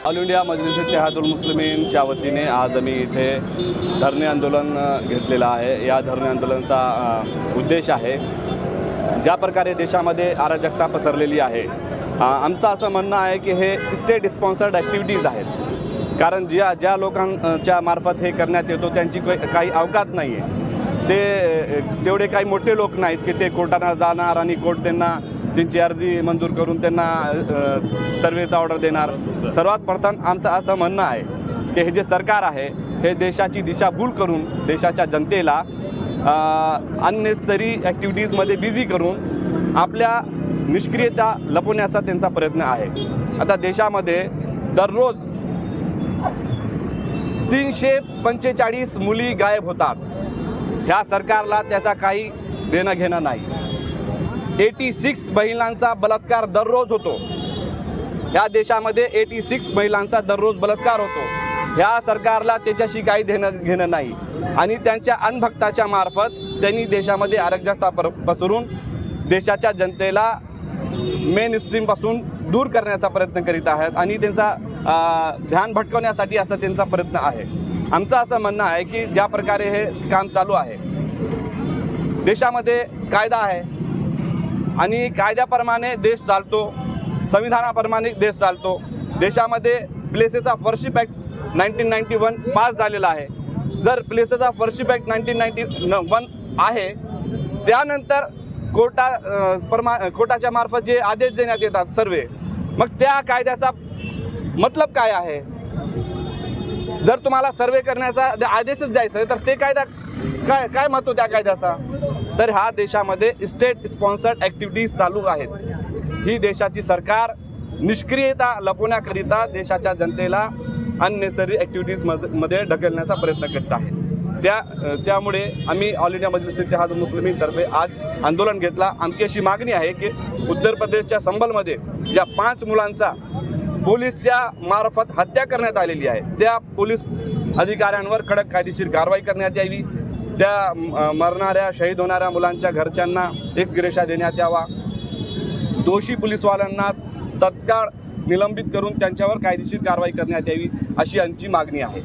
All India Majlis Ittehadul मुस्लिमीनच्या वतीने आज आम्ही इथे धरणे आंदोलन घेतलेलं आहे। या धरणे आंदोलनाचा उद्देश आहे ज्या प्रकारे देशामध्ये अराजकता पसरलेली आहे, आमचं असं म्हणणं आहे की हे स्टेट स्पॉन्सर्ड ॲक्टिव्हिटीज आहेत। कारण ज्या लोकांच्या मार्फत हे करण्यात येतो त्यांची काही अवकात नाही आहे। तेवढे काही मोठे लोक नाहीत की ते कोर्टाला जाणार आणि कोर्ट त्यांची अर्जी मंजूर करून त्यांना सर्व्हेचा ऑर्डर देणार। सर्वात प्रथम आमचं असं म्हणणं आहे की हे जे सरकार आहे हे देशाची दिशाभूल करून देशाच्या जनतेला अननेसेसरी ॲक्टिव्हिटीजमध्ये बिझी करून आपल्या निष्क्रियता लपवण्याचा त्यांचा प्रयत्न आहे। आता देशामध्ये दररोज 345 मुली गायब होतात। ह्या सरकारला त्याचा काही देणं घेणं नाही। 86 महिलांचा बलात्कार दररोज होतो। ह्या देशामध्ये 86 महिलांचा दररोज बलात्कार होतो। ह्या सरकारला त्याच्याशी काही देणं घेणं नाही आणि त्यांच्या अंधभक्ताच्या मार्फत त्यांनी देशामध्ये अराजकता पसरून देशाच्या जनतेला मेन स्ट्रीमपासून दूर करण्याचा प्रयत्न करीत आहेत आणि त्यांचा ध्यान भटकवण्यासाठी असा त्यांचा प्रयत्न आहे। आमचं असं म्हणणं आहे की ज्या प्रकारे हे काम चालू आहे, देशामध्ये कायदा आहे आणि कायद्याप्रमाणे देश चालतो, संविधानाप्रमाणे देश चालतो। देशामध्ये places of worship act 1991 pass झालेला आहे। जर प्लेसेस ऑफ वर्शिप ॲक्ट 1991 आहे, त्यानंतर कोर्टाच्या मार्फत जे आदेश देण्यात येतात सर्वे, मग त्या कायद्याचा मतलब काय आहे? जर तुम्हाला सर्वे करण्याचा आदेशच द्यायचा तर ते कायदा काय महत्त्व त्या कायद्याचा? तर ह्या देशामध्ये स्टेट स्पॉन्सर्ड ॲक्टिव्हिटीज चालू आहेत। ही देशाची सरकार निष्क्रियता लपवण्याकरिता देशाच्या जनतेला अननेसेसरी ॲक्टिव्हिटीजमध्ये ढकलण्याचा प्रयत्न करत आहे। त्यामुळे आम्ही ऑल इंडिया मजलिस इत्तेहादुल मुस्लिमीनतर्फे आज आंदोलन घेतला। आमची अशी मागणी आहे की उत्तर प्रदेशच्या संबलमध्ये ज्या 5 मुलांचा पोलिसच्या मार्फत हत्या करण्यात आलेली आहे, त्या पोलीस अधिकाऱ्यांवर कडक कायदेशीर कारवाई करण्यात यावी। त्या मरणाऱ्या शहीद होणाऱ्या मुलांच्या घरच्यांना एक्स ग्रेशा देण्यात यावा। दोषी पोलीसवाल्यांना तत्काळ निलंबित करून त्यांच्यावर कायदेशीर कारवाई करण्यात यावी, अशी आमची मागणी आहे।